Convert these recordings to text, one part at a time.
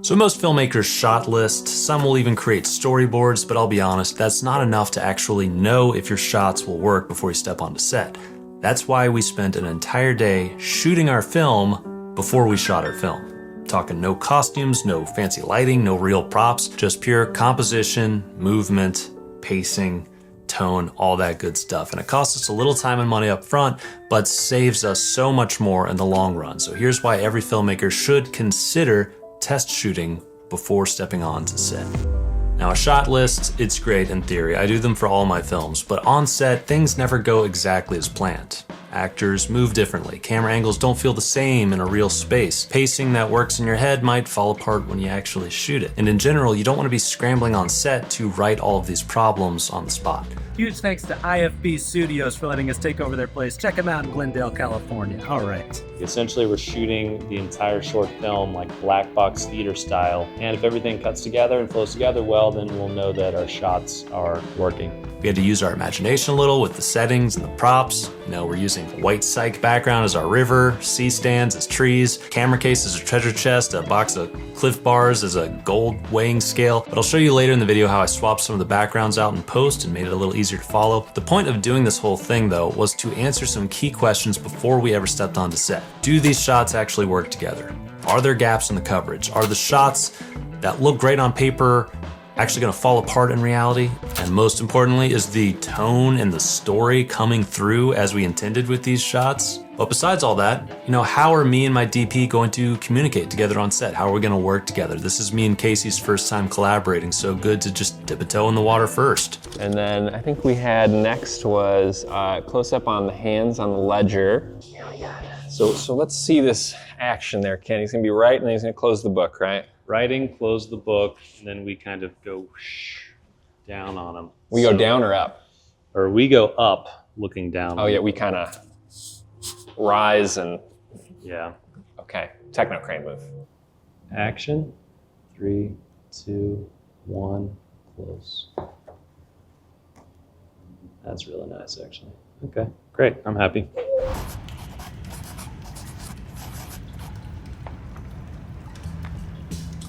So most filmmakers shot list, some will even create storyboards, but I'll be honest, that's not enough to actually know if your shots will work before you step onto set. That's why we spent an entire day shooting our film before we shot our film. Talking no costumes, no fancy lighting, no real props, just pure composition, movement, pacing, tone, all that good stuff. And it costs us a little time and money up front, but saves us so much more in the long run. So here's why every filmmaker should consider test shooting before stepping on to set. Now a shot list, it's great in theory. I do them for all my films, but on set, things never go exactly as planned. Actors move differently. Camera angles don't feel the same in a real space. Pacing that works in your head might fall apart when you actually shoot it. And in general, you don't want to be scrambling on set to right all of these problems on the spot. Huge thanks to IFB Studios for letting us take over their place. Check them out in Glendale, California. All right. Essentially, we're shooting the entire short film like black box theater style. And if everything cuts together and flows together well, then we'll know that our shots are working. We had to use our imagination a little with the settings and the props. You know, we're using a white cyc background as our river, C-stands as trees, camera case as a treasure chest, a box of Cliff Bars as a gold weighing scale. But I'll show you later in the video how I swapped some of the backgrounds out in post and made it a little easier to follow. The point of doing this whole thing though was to answer some key questions before we ever stepped onto set. Do these shots actually work together? Are there gaps in the coverage? Are the shots that look great on paper actually gonna fall apart in reality? And most importantly, is the tone and the story coming through as we intended with these shots? But besides all that, you know, how are me and my DP going to communicate together on set? How are we gonna work together? This is me and Casey's first time collaborating, so good to just dip a toe in the water first. And then I think we had next was close up on the hands on the ledger. Yeah, we got it. So let's see this action there, Ken. He's gonna be right and then he's gonna close the book, right? Writing, close the book, and then we kind of go down on them. We go down or up? Or we go up, looking down. Oh yeah, we kind of rise and... Yeah. Okay, techno crane move. Action, 3, 2, 1, close. That's really nice, actually. Okay, great, I'm happy.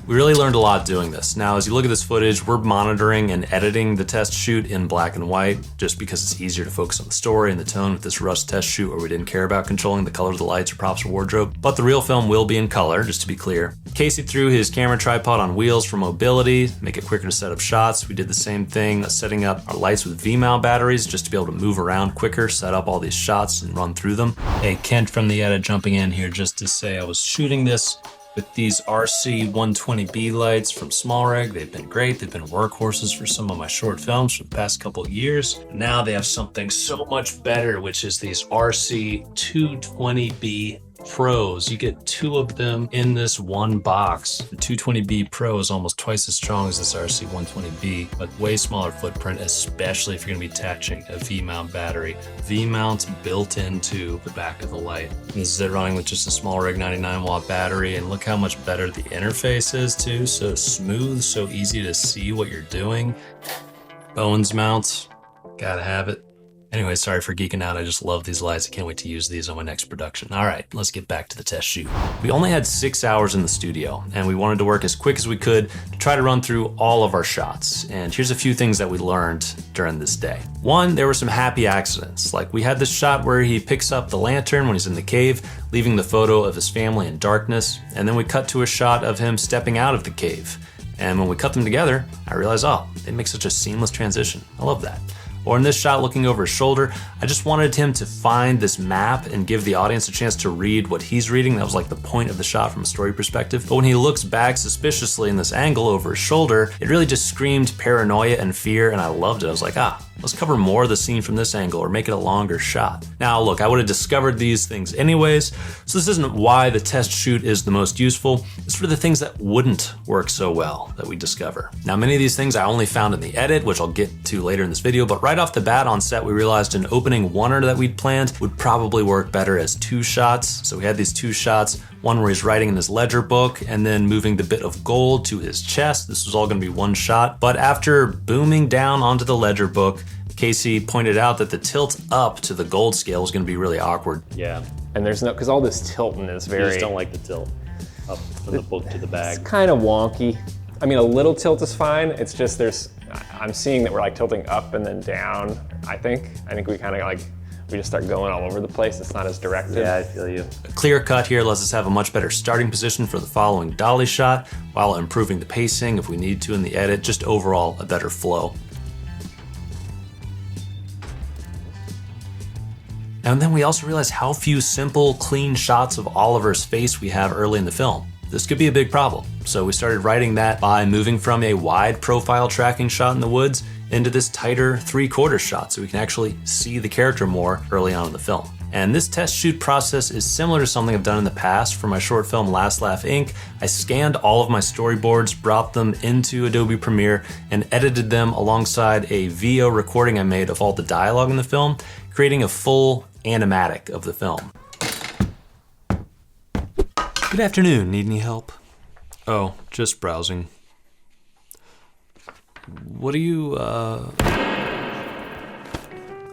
We really learned a lot doing this. Now, as you look at this footage, we're monitoring and editing the test shoot in black and white just because it's easier to focus on the story and the tone with this rush test shoot where we didn't care about controlling the color of the lights or props or wardrobe. But the real film will be in color, just to be clear. Casey threw his camera tripod on wheels for mobility, make it quicker to set up shots. We did the same thing, setting up our lights with V-mount batteries just to be able to move around quicker, set up all these shots and run through them. Hey, Kent from the edit jumping in here just to say I was shooting this with these RC 120B lights from SmallRig. They've been great. They've been workhorses for some of my short films for the past couple of years. Now they have something so much better, which is these RC 220B Pros. You get 2 of them in this one box. The 220B Pro is almost twice as strong as this RC 120B, but way smaller footprint, especially if you're gonna be attaching a V-mount battery. V-mount's built into the back of the light. This is it running with just a SmallRig 99-watt battery, and look how much better the interface is too. So smooth, so easy to see what you're doing. Bones mounts, gotta have it. Anyway, sorry for geeking out. I just love these lights. I can't wait to use these on my next production. All right, let's get back to the test shoot. We only had 6 hours in the studio, and we wanted to work as quick as we could to try to run through all of our shots. And here's a few things that we learned during this day. One, there were some happy accidents. Like we had this shot where he picks up the lantern when he's in the cave, leaving the photo of his family in darkness. And then we cut to a shot of him stepping out of the cave. And when we cut them together, I realized, oh, they make such a seamless transition. I love that. Or in this shot, looking over his shoulder, I just wanted him to find this map and give the audience a chance to read what he's reading. That was like the point of the shot from a story perspective. But when he looks back suspiciously in this angle over his shoulder, it really just screamed paranoia and fear, and I loved it. I was like, let's cover more of the scene from this angle or make it a longer shot. Now look, I would have discovered these things anyways, so this isn't why the test shoot is the most useful. It's for the things that wouldn't work so well that we discover. Now many of these things I only found in the edit, which I'll get to later in this video, but right off the bat on set we realized an opening oneer that we'd planned would probably work better as 2 shots. So we had these 2 shots, one where he's writing in his ledger book and then moving the bit of gold to his chest. This was all gonna be 1 shot, but after booming down onto the ledger book, Casey pointed out that the tilt up to the gold scale was gonna be really awkward. Yeah. And there's no, because all this tilting is very... I just don't like the tilt up. from the book to the bag. It's kind of wonky. I mean, a little tilt is fine. It's just I'm seeing that we're like tilting up and then down, I think. We kind of like, we just start going all over the place. It's not as directed. Yeah, I feel you. A clear cut here lets us have a much better starting position for the following dolly shot, while improving the pacing if we need to in the edit, just overall a better flow. And then we also realize how few simple, clean shots of Oliver's face we have early in the film. This could be a big problem. So we started writing that by moving from a wide profile tracking shot in the woods into this tighter 3/4 shot so we can actually see the character more early on in the film. And this test shoot process is similar to something I've done in the past for my short film Last Laugh Inc. I scanned all of my storyboards, brought them into Adobe Premiere, and edited them alongside a VO recording I made of all the dialogue in the film, creating a full animatic of the film. Good afternoon, need any help? Oh, just browsing. What do you,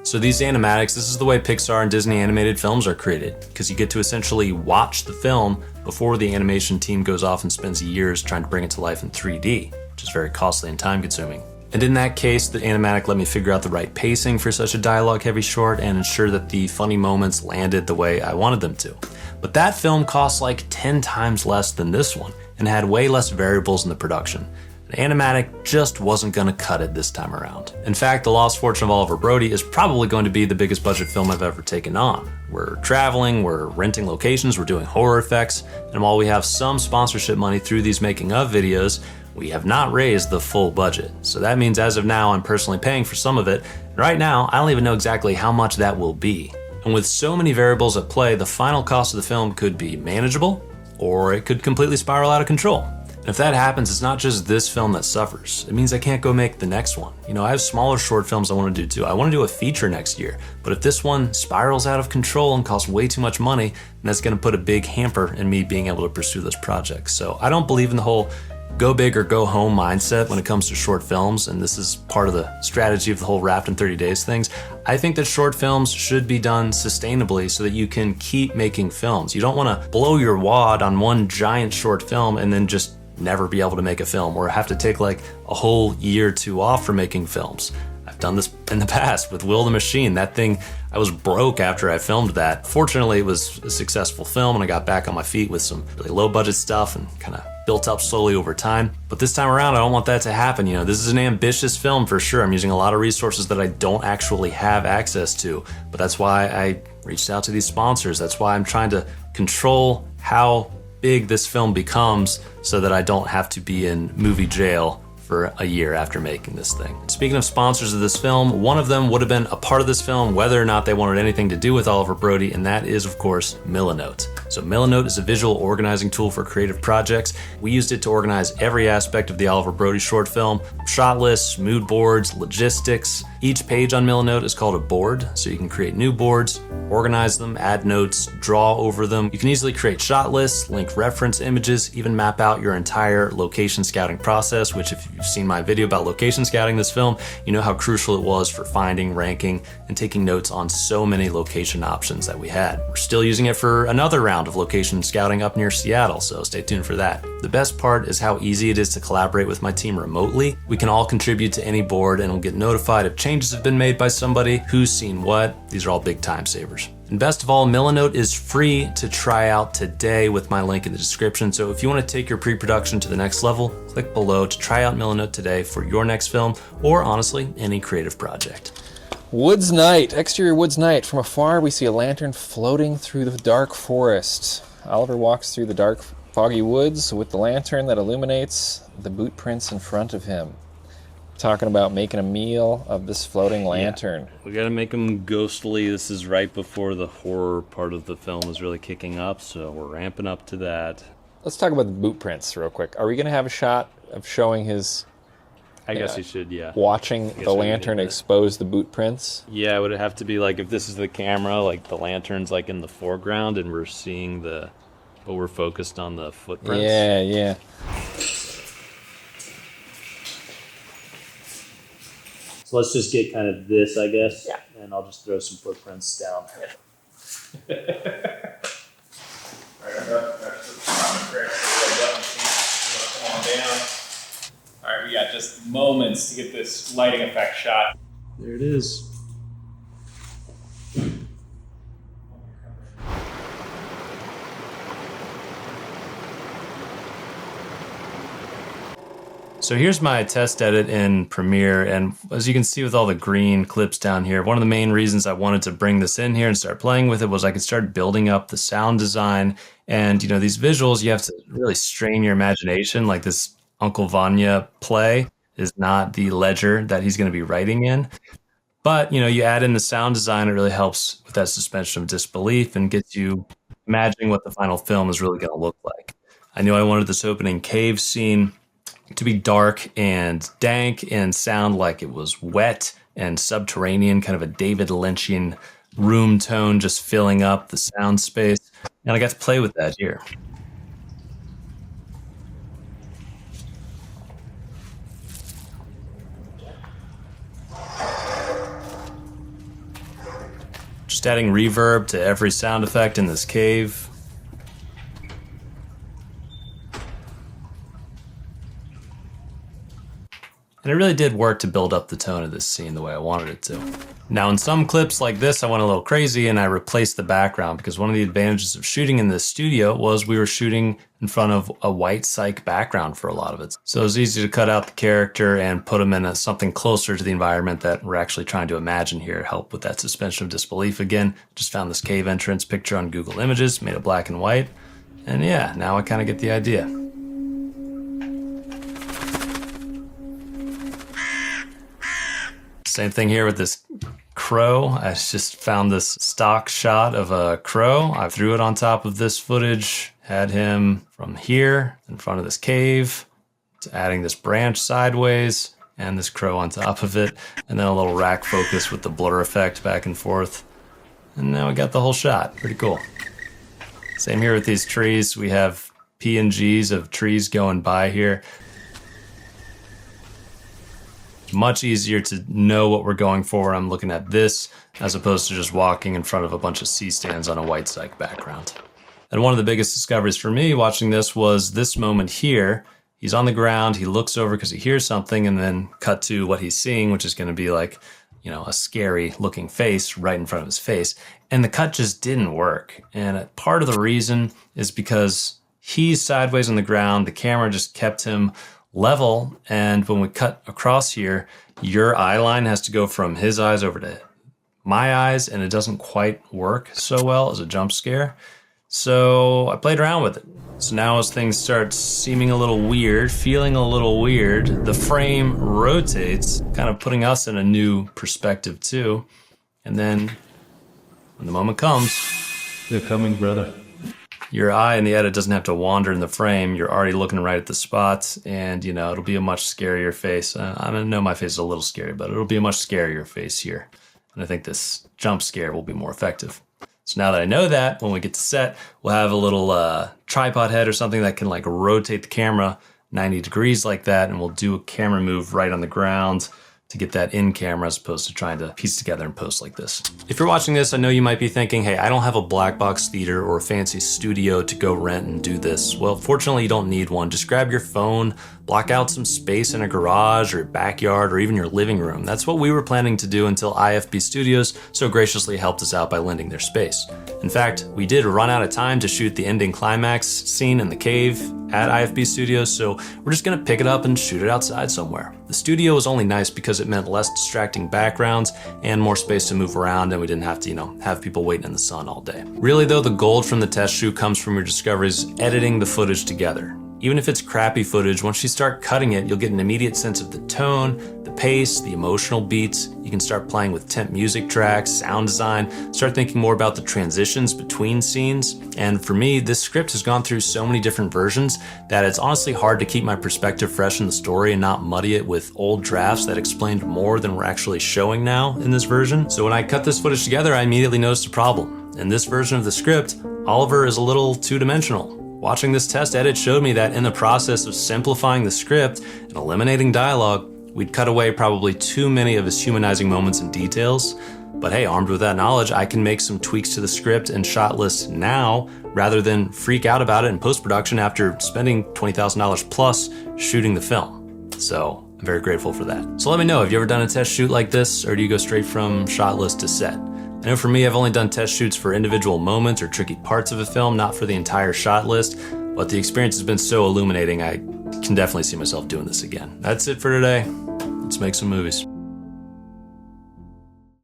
So these animatics, this is the way Pixar and Disney animated films are created, because you get to essentially watch the film before the animation team goes off and spends years trying to bring it to life in 3D, which is very costly and time consuming. And in that case, the animatic let me figure out the right pacing for such a dialogue-heavy short and ensure that the funny moments landed the way I wanted them to. But that film cost like 10 times less than this one and had way less variables in the production. The animatic just wasn't gonna cut it this time around. In fact, The Lost Fortune of Oliver Brody is probably going to be the biggest budget film I've ever taken on. We're traveling, we're renting locations, we're doing horror effects, and while we have some sponsorship money through these making of videos, we have not raised the full budget. So that means as of now, I'm personally paying for some of it. And right now, I don't even know exactly how much that will be. And with so many variables at play, the final cost of the film could be manageable, or it could completely spiral out of control. And if that happens, it's not just this film that suffers. It means I can't go make the next one. You know, I have smaller short films I want to do too. I want to do a feature next year. But if this one spirals out of control and costs way too much money, then that's going to put a big hamper in me being able to pursue this project. So I don't believe in the whole go big or go home mindset when it comes to short films, and this is part of the strategy of the whole Wrapped in 30 Days things. I think that short films should be done sustainably so that you can keep making films. You don't want to blow your wad on one giant short film and then just never be able to make a film, or have to take like a whole year or two off for making films. I've done this in the past with Will the Machine. That thing, I was broke after I filmed that. Fortunately, it was a successful film and I got back on my feet with some really low budget stuff and kind of built up slowly over time. But this time around, I don't want that to happen. You know, this is an ambitious film for sure. I'm using a lot of resources that I don't actually have access to, but that's why I reached out to these sponsors. That's why I'm trying to control how big this film becomes so that I don't have to be in movie jail for a year after making this thing. Speaking of sponsors of this film, one of them would have been a part of this film whether or not they wanted anything to do with Oliver Brody, and that is, of course, Milanote. So Milanote is a visual organizing tool for creative projects. We used it to organize every aspect of the Oliver Brody short film: shot lists, mood boards, logistics. Each page on Milanote is called a board, so you can create new boards, organize them, add notes, draw over them. You can easily create shot lists, link reference images, even map out your entire location scouting process, which if you've seen my video about location scouting this film, you know how crucial it was for finding, ranking, and taking notes on so many location options that we had. We're still using it for another round of location scouting up near Seattle, so stay tuned for that. The best part is how easy it is to collaborate with my team remotely. We can all contribute to any board and we'll get notified if changes have been made by somebody, who's seen what. These are all big time savers. And best of all, Milanote is free to try out today with my link in the description. So if you want to take your pre-production to the next level, click below to try out Milanote today for your next film, or honestly, any creative project. Woods night, exterior woods night. From afar, we see a lantern floating through the dark forest. Oliver walks through the dark, foggy woods with the lantern that illuminates the boot prints in front of him. Talking about making a meal of this floating lantern. Yeah, we gotta make them ghostly. This is right before the horror part of the film is really kicking up, so we're ramping up to that. Let's talk about the boot prints real quick. Are we gonna have a shot of showing his... I guess you should, yeah. Watching the lantern expose the boot prints? Yeah, it would have to be like, if this is the camera, like the lantern's like in the foreground and we're seeing the... but we're focused on the footprints. Yeah, yeah. So let's just get kind of this, I guess. Yeah. And I'll just throw some footprints down. we got just moments to get this lighting effect shot. There it is. So here's my test edit in Premiere, and as you can see with all the green clips down here, one of the main reasons I wanted to bring this in here and start playing with it was I could start building up the sound design. And you know, these visuals, you have to really strain your imagination. Like this Uncle Vanya play is not the ledger that he's going to be writing in. But you know, you add in the sound design, it really helps with that suspension of disbelief and gets you imagining what the final film is really going to look like. I knew I wanted this opening cave scene to be dark and dank and sound like it was wet and subterranean, kind of a David Lynchian room tone just filling up the sound space. And I got to play with that here. Just adding reverb to every sound effect in this cave. And it really did work to build up the tone of this scene the way I wanted it to. Now in some clips like this, I went a little crazy and I replaced the background because one of the advantages of shooting in this studio was we were shooting in front of a white cyc background for a lot of it. So it was easy to cut out the character and put him in something closer to the environment that we're actually trying to imagine here, help with that suspension of disbelief again. Just found this cave entrance picture on Google Images, made it black and white. And yeah, now I kind of get the idea. Same thing here with this crow. I just found this stock shot of a crow. I threw it on top of this footage, had him from here in front of this cave, to adding this branch sideways and this crow on top of it, and then a little rack focus with the blur effect back and forth. And now we got the whole shot. Pretty cool. Same here with these trees. We have PNGs of trees going by here. Much easier to know what we're going for when I'm looking at this as opposed to just walking in front of a bunch of C-stands on a white cyc background. And one of the biggest discoveries for me watching this was this moment here. He's on the ground, he looks over because he hears something, and then cut to what he's seeing, which is going to be like, you know, a scary looking face right in front of his face. And the cut just didn't work. And part of the reason is because he's sideways on the ground, the camera just kept him level, and when we cut across here, your eye line has to go from his eyes over to my eyes, and it doesn't quite work so well as a jump scare. So I played around with it. So now as things start seeming a little weird, feeling a little weird, the frame rotates, kind of putting us in a new perspective too. And then when the moment comes, They're coming, brother. your eye in the edit doesn't have to wander in the frame. You're already looking right at the spots, and you know, it'll be a much scarier face. I know my face is a little scary, but it'll be a much scarier face here. And I think this jump scare will be more effective. So now that I know that, when we get to set, we'll have a little tripod head or something that can like rotate the camera 90 degrees like that, and we'll do a camera move right on the ground to get that in camera as opposed to trying to piece together and post like this. If you're watching this, I know you might be thinking, hey, I don't have a black box theater or a fancy studio to go rent and do this. Well, fortunately, you don't need one. Just grab your phone, block out some space in a garage or backyard or even your living room. That's what we were planning to do until IFB Studios so graciously helped us out by lending their space. In fact, we did run out of time to shoot the ending climax scene in the cave at IFB Studios, so we're just gonna pick it up and shoot it outside somewhere. The studio was only nice because it meant less distracting backgrounds and more space to move around, and we didn't have to, have people waiting in the sun all day. Really though, the gold from the test shoot comes from your discoveries editing the footage together. Even if it's crappy footage, once you start cutting it, you'll get an immediate sense of the tone, the pace, the emotional beats. You can start playing with temp music tracks, sound design, start thinking more about the transitions between scenes. And for me, this script has gone through so many different versions that it's honestly hard to keep my perspective fresh in the story and not muddy it with old drafts that explained more than we're actually showing now in this version. So when I cut this footage together, I immediately noticed a problem. In this version of the script, Oliver is a little two-dimensional. Watching this test edit showed me that in the process of simplifying the script and eliminating dialogue, we'd cut away probably too many of his humanizing moments and details. But hey, armed with that knowledge, I can make some tweaks to the script and shot list now rather than freak out about it in post-production after spending $20,000 plus shooting the film. So I'm very grateful for that. So let me know, have you ever done a test shoot like this, or do you go straight from shot list to set? I know for me, I've only done test shoots for individual moments or tricky parts of a film, not for the entire shot list, but the experience has been so illuminating, I can definitely see myself doing this again. That's it for today. Let's make some movies.